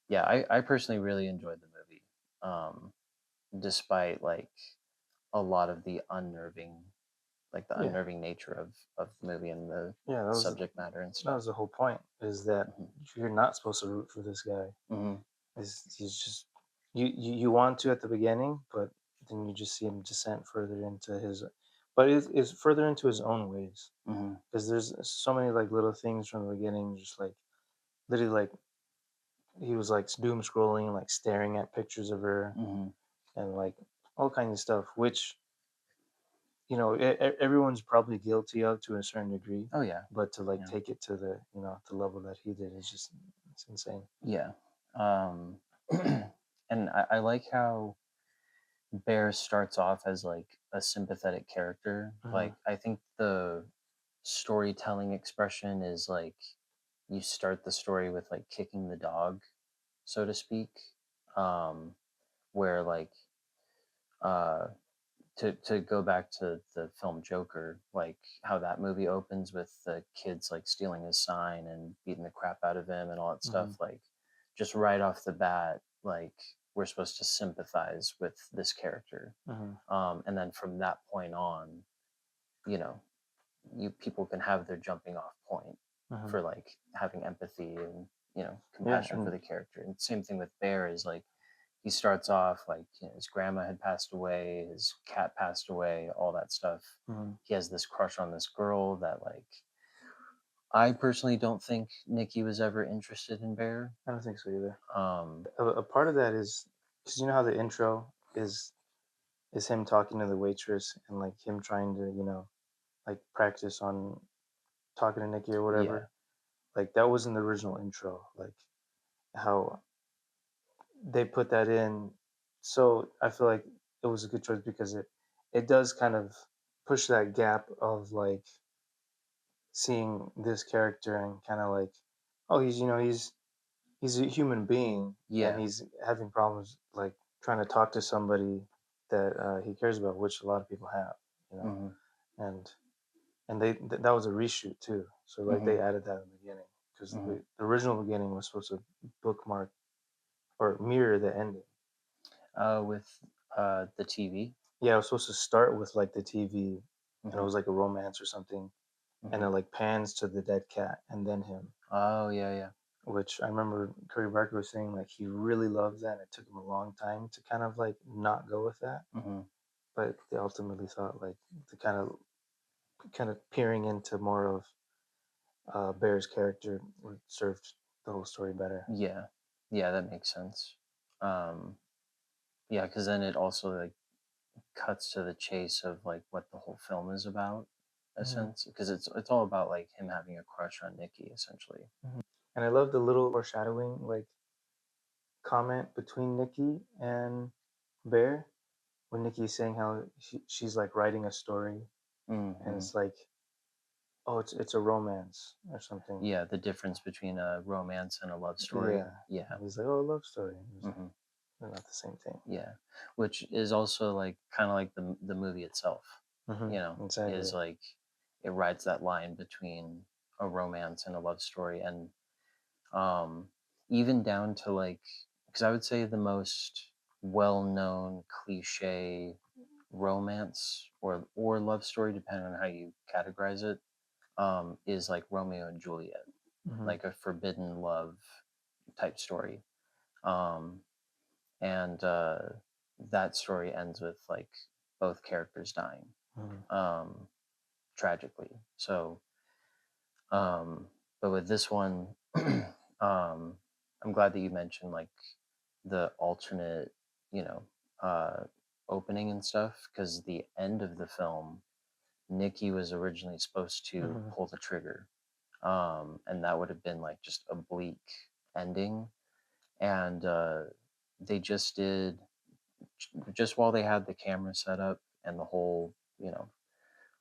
yeah, I personally really enjoyed the movie, despite like a lot of the Yeah. unnerving nature of the movie and the Yeah, subject matter and that stuff. was the whole point. Is that Hmm. you're not supposed to root for this guy. Hmm. He's just you want to at the beginning, but then you just see him descend further into his, but it's further into his own ways. Hmm. Because there's so many like little things from the beginning, just like literally like he was like doom scrolling, like staring at pictures of her, Hmm. and like all kinds of stuff, which everyone's probably guilty of to a certain degree, Oh yeah. but to like Yeah. take it to the the level that he did is just it's insane. Yeah. um and I like how Bear starts off as like a sympathetic character. Hmm. Like I think the storytelling expression is like you start the story with like kicking the dog, so to speak. Um, where like uh, to go back to the film Joker, like how that movie opens with the kids like stealing his sign and beating the crap out of him and all that stuff. Hmm. Like just right off the bat, like we're supposed to sympathize with this character, Hmm. and then from that point on, you know, you people can have their jumping off point Hmm. for like having empathy and Yeah, compassion for and the character. And same thing with Bear is like he starts off like his grandma had passed away, his cat passed away, all that stuff. mhm. He has this crush on this girl that like I personally don't think Nikki was ever interested in Bear. I don't think so either. Um, A part of that is because you know how the intro is him talking to the waitress and like him trying to like practice on talking to Nikki or yeah, whatever. Like that was in the original intro. Like how they put that in. So I feel like it was a good choice because it does kind of push that gap of like seeing this character and kind of like, oh, he's a human being and yeah, he's having problems like trying to talk to somebody that he cares about, which a lot of people have, you know. hmm, And that was a reshoot too, so like hmm, they added that in the beginning because hmm. the original beginning was supposed to bookmark or mirror the ending. With the TV. Yeah, it was supposed to start with like the TV, and it Hmm. was like a romance or something, and Hmm. it like pans to the dead cat and then him. Oh yeah, yeah. Which I remember Curry Barker was saying like he really loved that. And it took him a long time to kind of like not go with that, Hmm. but they ultimately thought like the kind of peering into more of Bear's character would serve the whole story better. Yeah, yeah, that makes sense. Um, yeah, because then it also like cuts to the chase of like what the whole film is about, a Hmm. sense, because it's all about like him having a crush on Nikki, essentially. Hmm. And I love the little foreshadowing like comment between Nikki and Bear when Nikki's saying how she's like writing a story and Hmm. it's like, oh, it's a romance or something. Yeah, the difference between a romance and a love story. Yeah. Yeah. And he's like, oh, love story. And he's like, Hmm. they're not the same thing. Yeah, which is also like kind of like the movie itself. Hmm. Is Exactly. like it rides that line between a romance and a love story, and um, even down to like because I would say the most well-known cliche romance or love story, depending on how you categorize it, is like Romeo and Juliet, Hmm. like a forbidden love type story. Um, and that story ends with like both characters dying, Hmm. um, tragically. So, um, but with this one, I'm glad that you mentioned like the alternate, you know, uh, opening and stuff, because the end of the film, Nikki was originally supposed to Hmm. pull the trigger, and that would have been like just a bleak ending. And they just did, just while they had the camera set up and the whole, you know,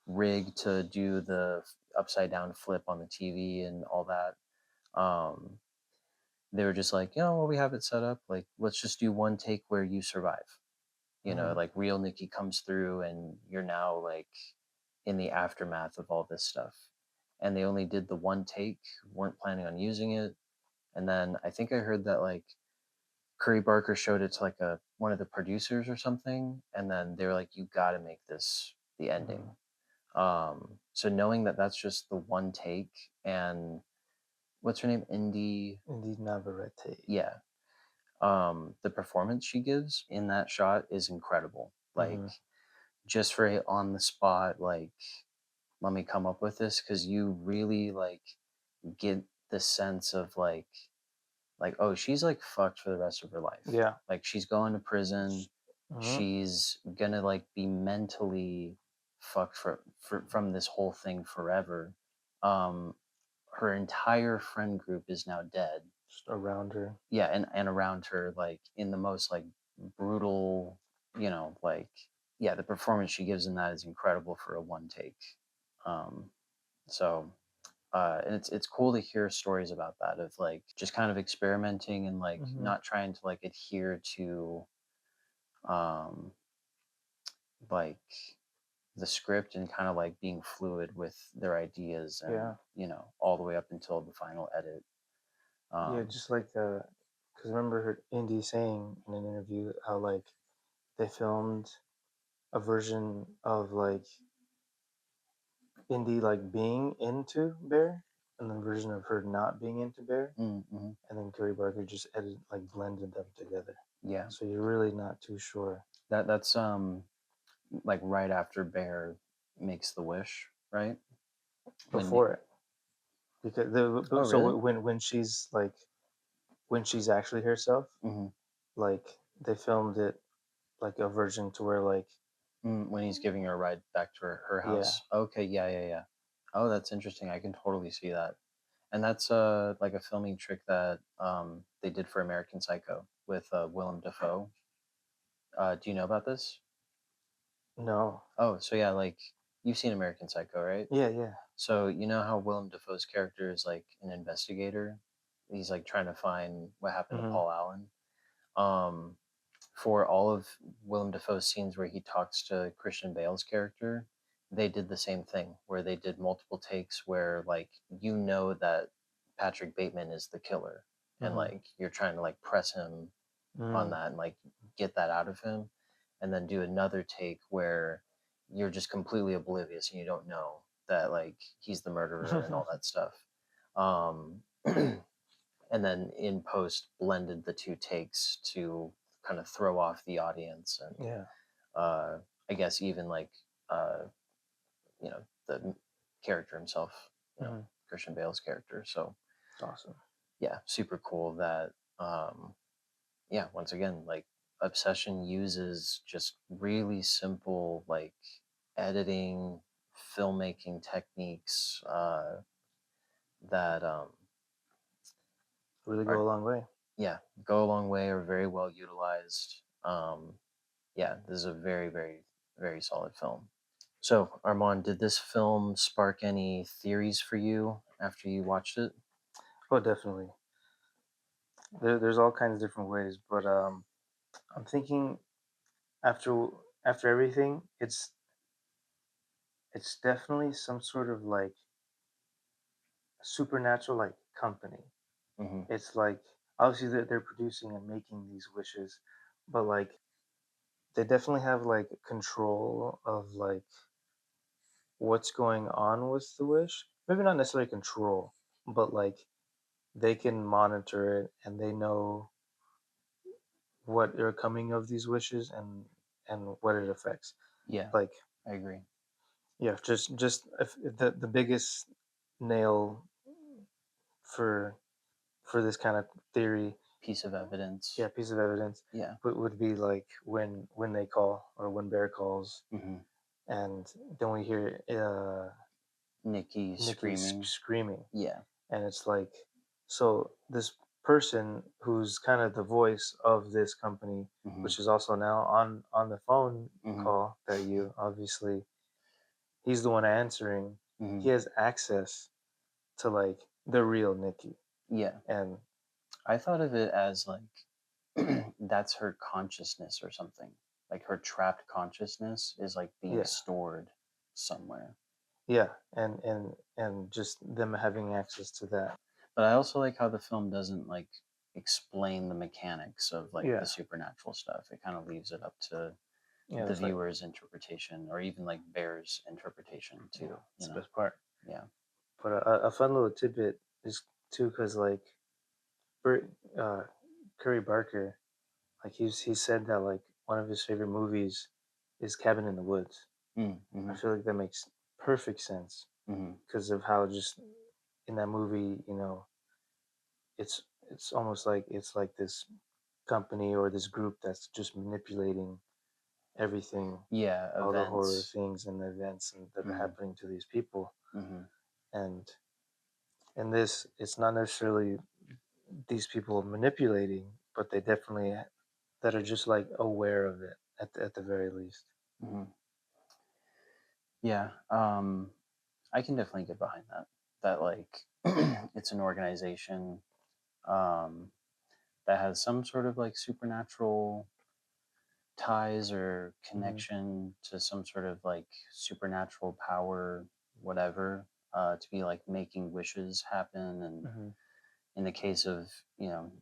rig to do the upside down flip on the TV and all that. Um, they were just like, you know, well, we have it set up. Like, let's just do one take where you survive. You know, Hmm. like real Nikki comes through and you're now like in the aftermath of all this stuff. And they only did the one take, weren't planning on using it. And then I think I heard that like Curry Barker showed it to like a one of the producers or something, and then they were like, "You got to make this the ending." Hmm. So knowing that that's just the one take, and what's her name, Indy? Indeed, Navarrete. Yeah. The performance she gives in that shot is incredible. Like Hmm. just for a on the spot, like let me come up with this, because you really like get the sense of like oh, she's like fucked for the rest of her life. Yeah. Like she's going to prison. Hmm. She's gonna like be mentally fucked from this whole thing forever. um Her entire friend group is now dead. Just around her. Yeah, and around her, like in the most like brutal, you know, like yeah, the performance she gives in that is incredible for a one take. um so and it's cool to hear stories about that, of like just kind of experimenting and like Hmm. not trying to like adhere to um like the script, and kind of like being fluid with their ideas, and Yeah. you know, all the way up until the final edit. Yeah, um just like because I remember her Indy saying in an interview how like they filmed a version of like Indy like being into Bear, and then a version of her not being into Bear, mm-hmm. and then Curry Barker just edited like blended them together. Yeah, So you're really not too sure that's like right after Bear makes the wish, right? When before it because Oh really? when she's like when she's actually herself, Mm-hmm. like they filmed it like a version to where like When he's giving her a ride back to her yeah. house. Okay, yeah, yeah, yeah. Oh, that's interesting. I can totally see that. And that's like a filming trick that they did for American Psycho with Willem Dafoe. Do you know about this? No. Oh, so yeah, like you've seen American Psycho, right? Yeah, yeah. So you know how Willem Dafoe's character is like an investigator. He's like trying to find what happened to Hmm. Paul Allen. Um, for all of Willem Dafoe's scenes where he talks to Christian Bale's character, they did the same thing where they did multiple takes where like you know that Patrick Bateman is the killer, and Hmm. like you're trying to like press him on Mm. that and like get that out of him, and then do another take where you're just completely oblivious and you don't know that like he's the murderer and all that stuff. Um and then in post blended the two takes to kind of throw off the audience, and Yeah. uh I guess even like uh you know, the character himself, you know, Hmm. Christian Bale's character. So Awesome. yeah, super cool that yeah, once again, like Obsession uses just really simple like editing, filmmaking techniques that Really go are, a long way. yeah, go a long way, are very well utilized. Yeah, this is a very, very, very solid film. So, Armand, did this film spark any theories for you after you watched it? Oh, definitely. There's all kinds of different ways, but I'm thinking after after everything, it's definitely some sort of like supernatural like company. Mm-hmm. It's like obviously they're producing and making these wishes, but like they definitely have like control of like what's going on with the wish. maybe not necessarily control, but like they can monitor it and they know what are coming of these wishes and what it affects. Yeah, Like, I agree. yeah, just if the biggest nail for this kind of theory, Piece of evidence. yeah, piece of evidence Yeah. would be like when they call or when Bear calls, Hmm. and then we hear Nikki Nikki screaming. screaming, Yeah. and it's like, so this person who's kind of the voice of this company, Hmm. which is also now on the phone Hmm. call that you obviously, he's the one answering. Hmm. He has access to like the real Nikki, Yeah. and I thought of it as like that's her consciousness or something. Like her trapped consciousness is like being yeah, stored somewhere. yeah, and just them having access to that. But I also like how the film doesn't like explain the mechanics of like the Yeah, supernatural stuff. It kind of leaves it up to yeah, the that's like, viewer's interpretation or even like Bear's interpretation yeah, too, it's you the know. best part. Yeah. But a fun little tidbit is too, because like Burt, Curry Barker, like he said that like one of his favorite movies is Cabin in the Woods. I Mm-hmm. feel like that makes perfect sense Mm-hmm. because of how just in that movie, it's almost like it's like this company or this group that's just manipulating everything, Yeah, all the horror events. things and events and that are Mm-hmm. happening to these people. Mm-hmm. And in this, it's not necessarily these people manipulating, but they definitely that are just like aware of it at the very least. Mm-hmm. Yeah. I can definitely get behind that. That like it's an organization um that has some sort of like supernatural ties or Hmm. connection to some sort of like supernatural power, whatever, to be like making wishes happen. And Hmm. in the case of,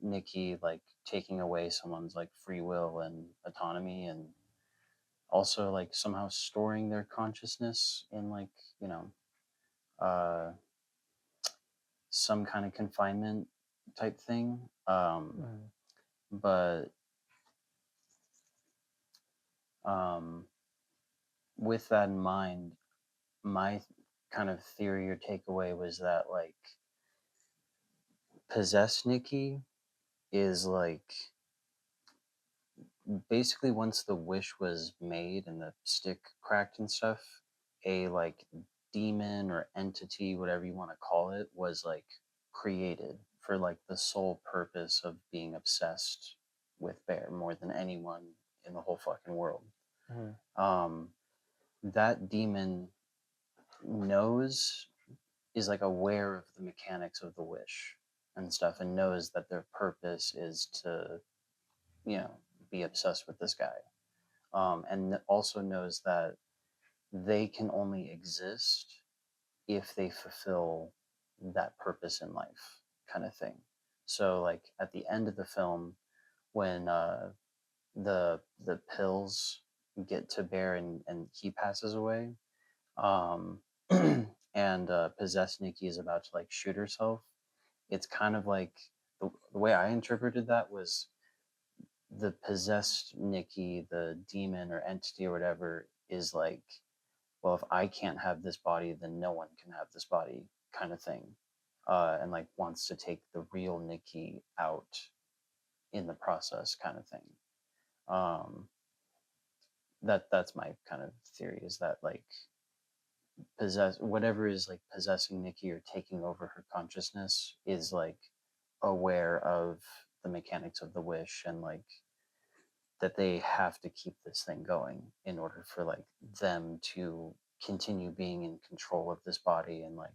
Nikki, like taking away someone's like free will and autonomy, and also like somehow storing their consciousness in like, you know, uh, some kind of confinement type thing. Hmm. But um, with that in mind, my kind of theory or takeaway was that like possessed Nikki is like basically once the wish was made and the stick cracked and stuff, a like demon or entity, whatever you want to call it, was like created for like the sole purpose of being obsessed with Bear more than anyone in the whole fucking world. Hmm. Um, that demon knows is like aware of the mechanics of the wish and stuff and knows that their purpose is to, you know, be obsessed with this guy. And also knows that they can only exist if they fulfill that purpose in life, kind of thing. So, like at the end of the film, when the pills get to Bear and he passes away, um, and possessed Nikki is about to like shoot herself. It's kind of like the way I interpreted that was the possessed Nikki, the demon or entity or whatever, is like, well, if I can't have this body, then no one can have this body, kind of thing, and like wants to take the real Nikki out in the process, kind of thing. Um, that's my kind of theory is that like possess whatever is like possessing Nikki or taking over her consciousness is like aware of the mechanics of the wish and like that they have to keep this thing going in order for like them to continue being in control of this body and like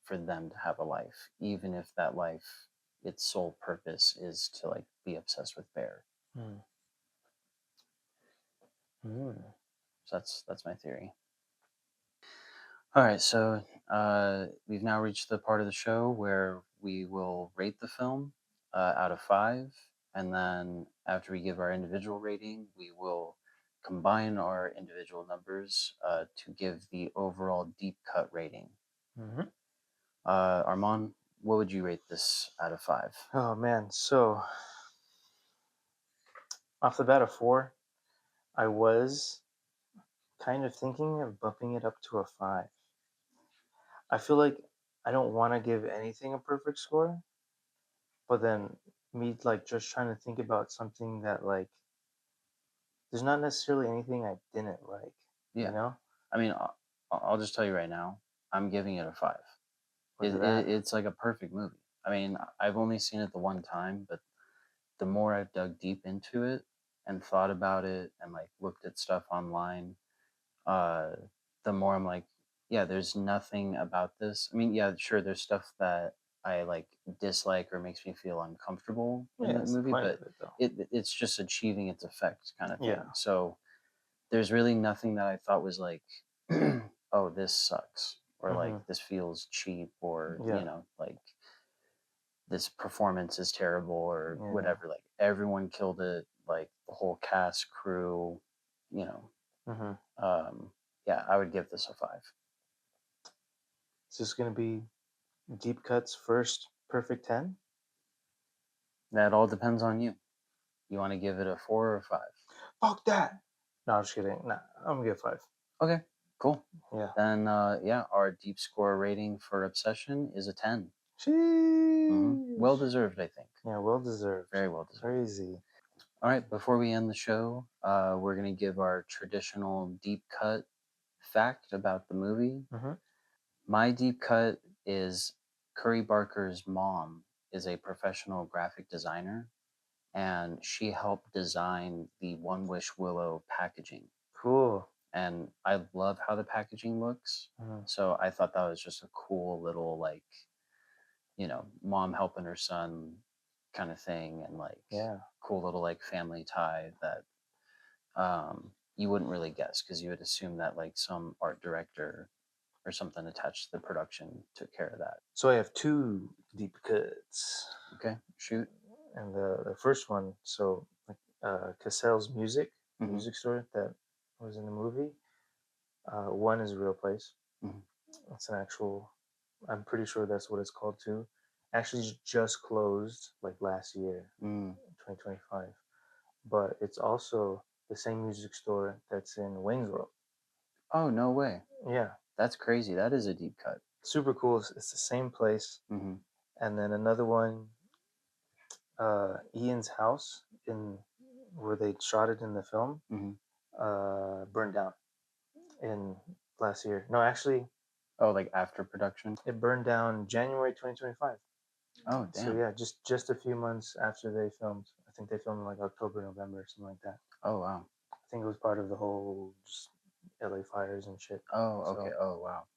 for them to have a life even if that life its sole purpose is to like be obsessed with Bear. Hmm. Hmm. So that's my theory. All right, so we've now reached the part of the show where we will rate the film out of 5, and then after we give our individual rating, we will combine our individual numbers to give the overall deep cut rating. Hmm. Armand, what would you rate this out of 5? Oh man, so off the bat of 4, I was kind of thinking of bumping it up to a 5. I feel like I don't want to give anything a perfect score, but then me like just trying to think about something that like there's not necessarily anything I didn't like, you Yeah. know? I mean, I'll just tell you right now, I'm giving it a 5. Where's it at? It's like a perfect movie. I mean, I've only seen it the one time, but the more I've dug deep into it and thought about it and like looked at stuff online, uh, the more I'm like, yeah, there's nothing about this. I mean, yeah, sure, there's stuff that I like dislike or makes me feel uncomfortable in Yeah, the that's the movie, point but of it though. it's just achieving its effect kind of Yeah. thing. So there's really nothing that I thought was like, oh, this sucks, or like Hmm. this feels cheap, or Yeah. like this performance is terrible, or Yeah. whatever. Like everyone killed it, like the whole cast, crew, you know. Hmm. Um, yeah, I would give this a 5. Is this gonna be Deep Cut's first perfect 10? That all depends on you. You want to give it a 4 or a 5? Fuck that. No, I'm just kidding. Nah, I'm gonna give 5. Okay, cool. Yeah. Then yeah, our deep score rating for Obsession is a 10. Sheesh. Well deserved, I think. Yeah, well deserved. Very well deserved. Crazy. All right, before we end the show, we're going to give our traditional deep cut fact about the movie. Hmm. My deep cut is Curry Barker's mom is a professional graphic designer, and she helped design the One Wish Willow packaging. Cool. And I love how the packaging looks. Mhm. So I thought that was just a cool little, like, mom helping her son kind of thing, and like Yeah. cool little like family tie that you wouldn't really guess, because you would assume that like some art director or something attached to the production took care of that. So I have 2 deep cuts. Okay, shoot. And the first one, so like Cassell's music, the Hmm. music store that was in the movie. One is a real place. Hmm. It's an actual. I'm pretty sure that's what it's called too. Actually, just closed like last year, Mm. 2025. But it's also the same music store that's in Wayne's World. Oh, no way. Yeah, That's crazy. That is a deep cut. super cool. It's the same place. Hmm. And then another one, Ian's house in where they shot it in the film, Hmm. burned down in last year. No, actually, Oh, like after production. it burned down January 2025. Oh, So damn. yeah, just a few months after they filmed. I think they filmed in like October, November, something like that. Oh, wow. I think it was part of the whole just LA fires and shit. Oh, okay. So Oh, wow.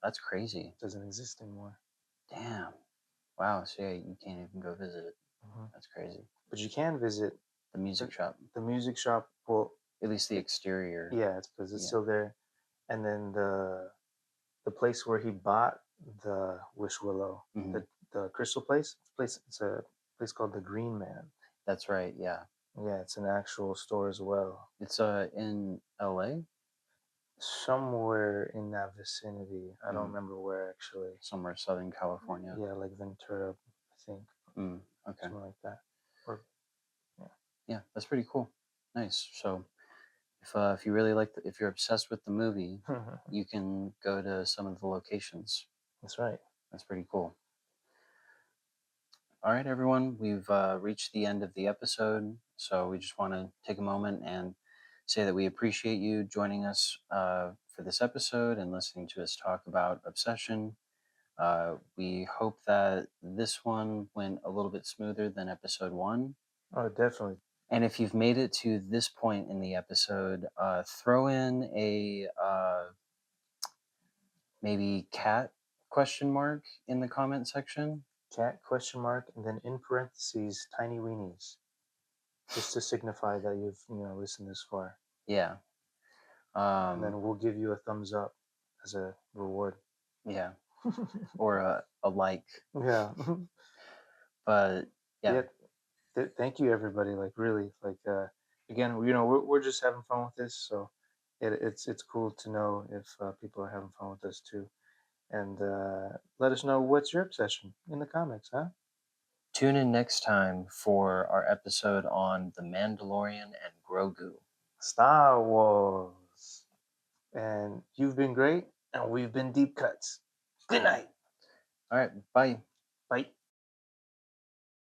That's crazy. it doesn't exist anymore. Damn. Wow. So yeah, you can't even go visit it. Hmm. That's crazy. But you can visit The music shop, the music shop. Well, at least the exterior. yeah, it's because it's Yeah. still there. And then the place where he bought the Wish Willow, Hmm. the crystal place. It's a place called the Green Man. That's right. Yeah. Yeah, it's an actual store as well. It's in LA, Somewhere in that vicinity. I don't mm. remember where actually. somewhere Southern California. Yeah, like Ventura, I think, Mm. Okay. something like that. Or Yeah, that's pretty cool. Nice. So if you really like if you're obsessed with the movie, yeah. you can go to some of the locations. That's right. That's pretty cool. All right, everyone, we've reached the end of the episode. So we just want to take a moment and say that we appreciate you joining us for this episode and listening to us talk about Obsession. We hope that this one went a little bit smoother than episode 1. Oh, definitely. And if you've made it to this point in the episode, throw in a maybe cat question mark in the comment section. Cat question mark and then in parentheses tiny weenies, just to signify that you've listened this far. Yeah. And then we'll give you a thumbs up as a reward. Yeah. Or a like. Yeah. But yeah. Thank you everybody. Like really, like again, we're just having fun with this, so it's cool to know if people are having fun with us too. and let us know what's your obsession in the comments, huh? Tune in next time for our episode on The Mandalorian and Grogu. Star Wars. And you've been great, and we've been Deep Cuts. Good night. All right, bye. Bye.